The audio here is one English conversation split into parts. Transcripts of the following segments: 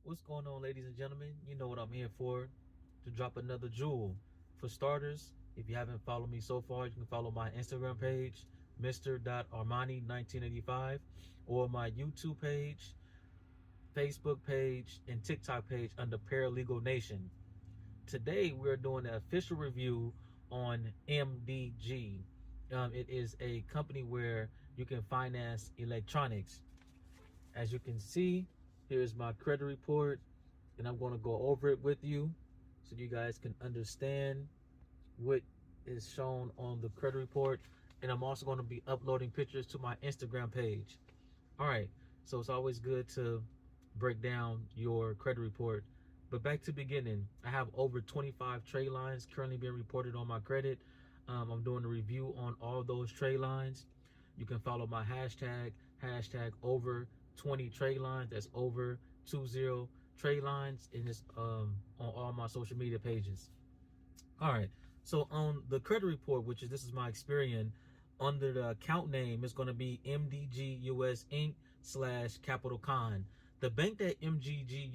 What's going on, ladies and gentlemen? You know what I'm here for, to drop another jewel. For starters, if you haven't followed me so far, you can follow my Instagram page, Mr.Armani1985, or my YouTube page, Facebook page, and TikTok page under Paralegal Nation. Today, we're doing an official review on MDG. It is a company where you can finance electronics. As you can see, here's my credit report, and I'm going to go over it with you so you guys can understand what is shown on the credit report. And I'm also going to be uploading pictures to my Instagram page. All right, so it's always good to break down your credit report. But back to the beginning, I have over 25 trade lines currently being reported on my credit. I'm doing a review on all those trade lines. You can follow my hashtag over 20 trade lines. That's over 20 trade lines, and it's on all my social media pages. All right, so on the credit report, this is my Experian, under the account name is going to be MDG US Inc. / Capital Con. The bank that MDG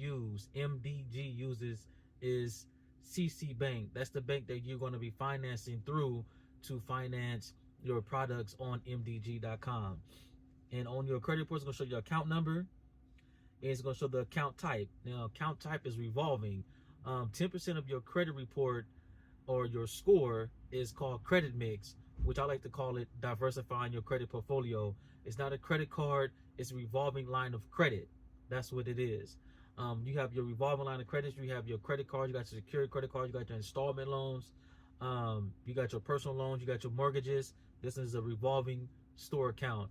uses is CC Bank. That's the bank that you're going to be financing through to finance your products on MDG.com. And on your credit report, it's going to show your account number, and it's going to show the account type. Now, account type is revolving. 10% of your credit report or your score is called credit mix, which I like to call it diversifying your credit portfolio. It's not a credit card, it's a revolving line of credit. That's what it is. You have your revolving line of credit, you have your credit card, you got your secured credit card, you got your installment loans, you got your personal loans, you got your mortgages. This is a revolving store account.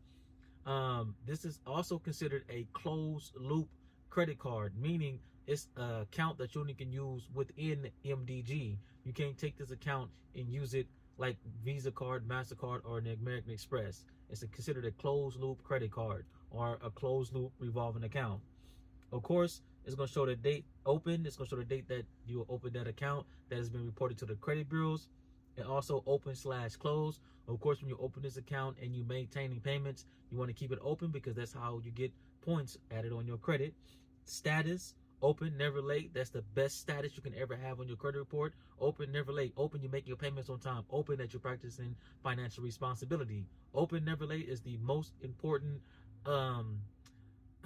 This is also considered a closed loop credit card, meaning it's an account that you only can use within MDG. You can't take this account and use it like Visa card, MasterCard, or an American Express. It's considered a closed loop credit card or a closed loop revolving account. Of course, it's going to show the date open. It's going to show the date that you will open that account that has been reported to the credit bureaus, and also open/close. Of course, when you open this account and you maintaining payments, you want to keep it open because that's how you get points added on your credit. Status: open, never late. That's the best status you can ever have on your credit report. Open, never late. Open, you make your payments on time. Open, that you're practicing financial responsibility. Open, never late is the most important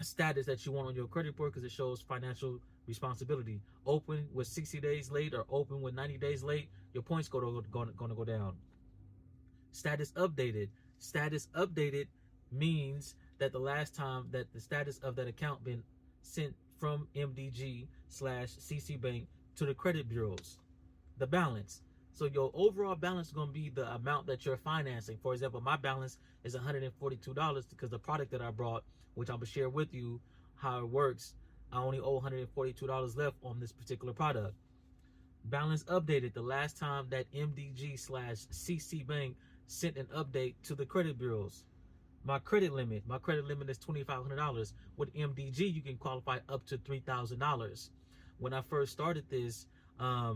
status that you want on your credit report because it shows financial responsibility. Open with 60 days late or open with 90 days late, your points going to go down. Status updated. Status updated means that the last time that the status of that account been sent from MDG/CC Bank to the credit bureaus. The balance. So your overall balance is going to be the amount that you're financing. For example, my balance is $142 because the product that I brought, which I'm going to share with you how it works, I only owe $142 left on this particular product. Balance updated. The last time that MDG/CC Bank sent an update to the credit bureaus. My credit limit is $2,500. With MDG, you can qualify up to $3,000. When I first started this, I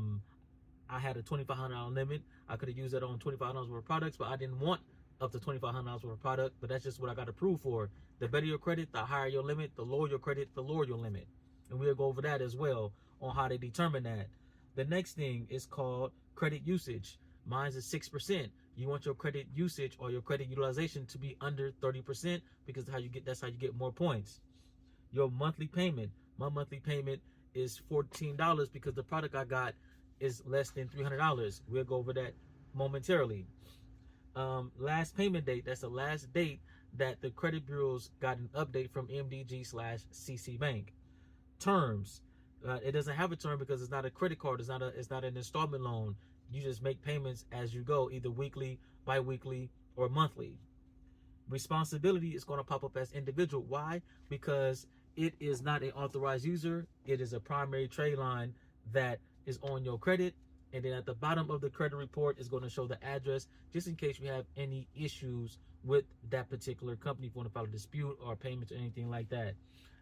had a $2,500 limit. I could have used that on $2,500 worth of products, but I didn't want up to $2,500 worth of product. But that's just what I got approved for. The better your credit, the higher your limit. The lower your credit, the lower your limit. And we'll go over that as well on how they determine that. The next thing is called credit usage. Mine's is 6%. You want your credit usage or your credit utilization to be under 30% because that's how you get more points. Your monthly payment. My monthly payment is $14 because the product I got is less than $300. We'll go over that momentarily. Last payment date. That's the last date that the credit bureaus got an update from MDG/CC Bank. Terms. It doesn't have a term because it's not a credit card. It's not an installment loan. You just make payments as you go, either weekly, bi-weekly, or monthly. Responsibility is going to pop up as individual. Why? Because it is not an authorized user. It is a primary trade line that is on your credit. And then at the bottom of the credit report is going to show the address just in case you have any issues with that particular company, if you want to file a dispute or payments or anything like that.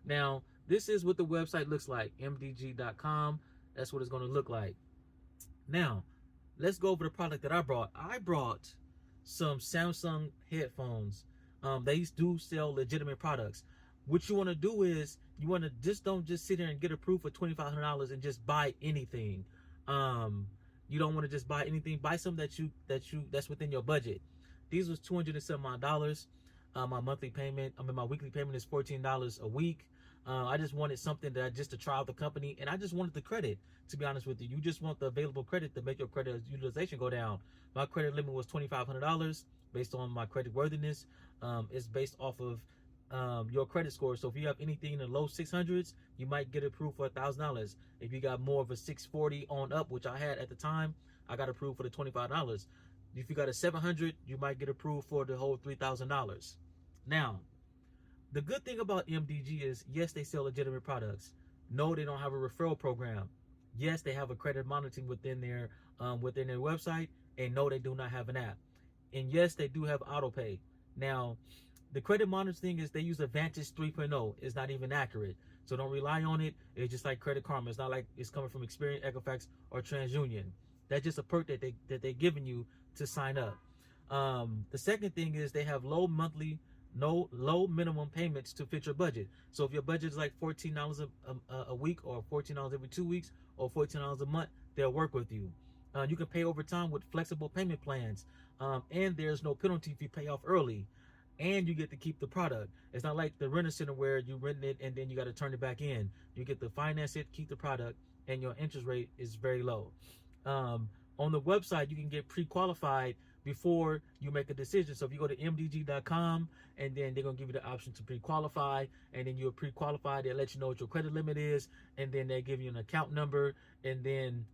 Now, this is what the website looks like, mdg.com. That's what it's going to look like. Now, let's go over the product that I brought. I brought some Samsung headphones. They do sell legitimate products. what you want to do is you want to just don't just sit here and get approved for $2,500 and just buy anything. You don't want to just buy anything. Buy something that's within your budget. These was $207. My monthly payment, my weekly payment is $14 a week. I just wanted something that just to try out the company, and I just wanted the credit. To be honest with you, you just want the available credit to make your credit utilization go down. My credit limit was $2,500 based on my credit worthiness. It's based off of your credit score. So if you have anything in the low 600s, you might get approved for $1,000. If you got more of a 640 on up, which I had at the time, I got approved for the $25. If you got a 700, you might get approved for the whole $3,000. Now, the good thing about MDG is, yes, they sell legitimate products. No, they don't have a referral program. Yes, they have a credit monitoring within their website, and no, they do not have an app. And yes, they do have auto pay. Now, the credit monitoring is they use Advantage 3.0. It's not even accurate, so don't rely on it. It's just like Credit Karma. It's not like it's coming from Experian, Equifax, or TransUnion. That's just a perk that they're giving you to sign up. The second thing is they have low minimum payments to fit your budget. So if your budget is like $14 a week, or $14 every 2 weeks, or $14 a month, they'll work with you. You can pay over time with flexible payment plans, and there's no penalty if you pay off early, and you get to keep the product. It's not like the renter center where you rent it and then you got to turn it back in. You get to finance it, keep the product, and your interest rate is very low. On the website, you can get pre-qualified before you make a decision. So if you go to mdg.com, and then they're going to give you the option to pre-qualify, and then you're pre-qualified, they'll let you know what your credit limit is, and then they give you an account number, and then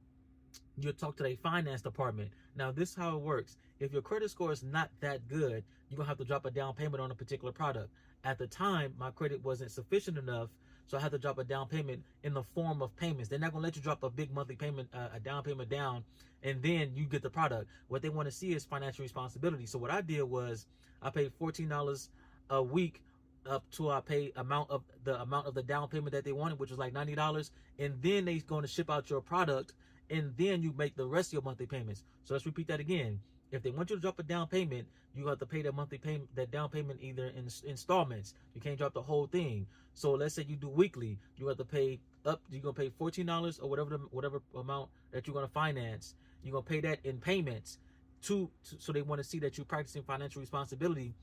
you'll talk to their finance department. Now, this is how it works. If your credit score is not that good, you're going to have to drop a down payment on a particular product. At the time, my credit wasn't sufficient enough, so I had to drop a down payment in the form of payments. They're not going to let you drop a big monthly payment, a down payment down, and then you get the product. What they want to see is financial responsibility. So what I did was I paid $14 a week up to I paid the amount of the down payment that they wanted, which was like $90, and then they're going to ship out your product, and then you make the rest of your monthly payments. So let's repeat that again. If they want you to drop a down payment, you have to pay that monthly payment, that down payment, either in installments. You can't drop the whole thing. So let's say you do weekly, you have to pay up. You're gonna pay $14 or whatever amount that you're gonna finance. You're gonna pay that in payments. So they want to see that you're practicing financial responsibility.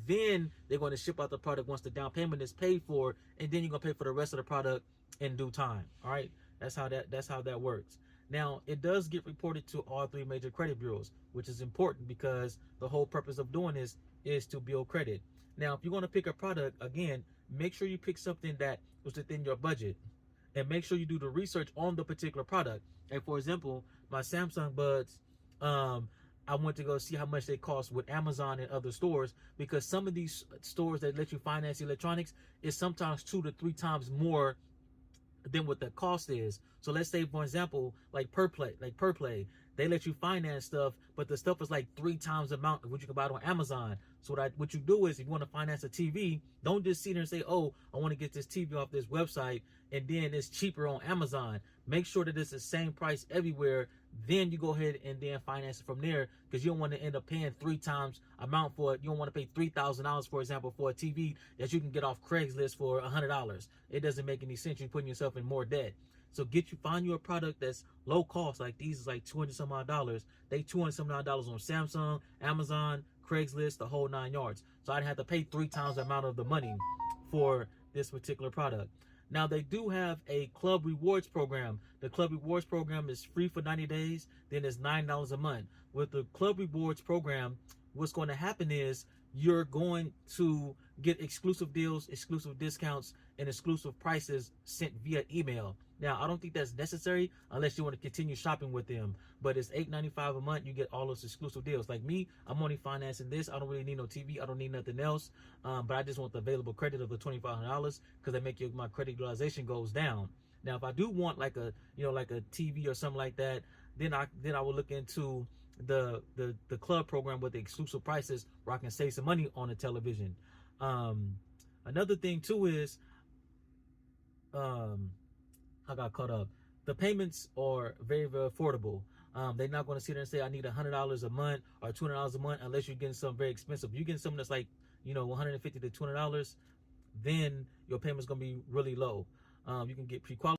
Then they're going to ship out the product once the down payment is paid for, and then you're gonna pay for the rest of the product in due time. All right, that's how that works. Now, it does get reported to all 3 major credit bureaus, which is important because the whole purpose of doing this is to build credit. Now, if you're going to pick a product, again, make sure you pick something that was within your budget, and make sure you do the research on the particular product. And for example, my Samsung Buds, I went to go see how much they cost with Amazon and other stores, because some of these stores that let you finance electronics is sometimes 2 to 3 times more than what the cost is. So let's say, for example, like PerPlay, they let you finance stuff, but the stuff is like 3 times the amount of what you can buy it on Amazon. So what you do is, if you want to finance a TV, don't just sit there and say, oh, I want to get this TV off this website, and then it's cheaper on Amazon. Make sure that it's the same price everywhere. Then you go ahead and then finance it from there, because you don't want to end up paying 3 times amount for it. You don't want to pay $3,000, for example, for a TV that you can get off Craigslist for $100. It doesn't make any sense. You're putting yourself in more debt. So find you a product that's low cost. Like these is like $200 some odd. They $200 some odd on Samsung, Amazon, Craigslist, the whole 9 yards. So I'd have to pay 3 times the amount of the money for this particular product. Now, they do have a Club Rewards program. The Club Rewards program is free for 90 days. Then it's $9 a month. With the Club Rewards program, what's going to happen is you're going to get exclusive deals, exclusive discounts, and exclusive prices sent via email. Now, I don't think that's necessary unless you want to continue shopping with them. But it's $8.95 a month. You get all those exclusive deals. Like me, I'm only financing this. I don't really need no TV. I don't need nothing else. But I just want the available credit of the $2,500, because they make my credit utilization goes down. Now, if I do want like a TV or something like that, then I will look into the club program with the exclusive prices, where I can save some money on the television. Another thing too is, I got caught up. The payments are very, very affordable. They're not going to sit there and say I need $100 a month or $200 a month unless you're getting something very expensive. You're getting something that's like $150 to $200. then your payment's gonna be really low. You can get pre-qualified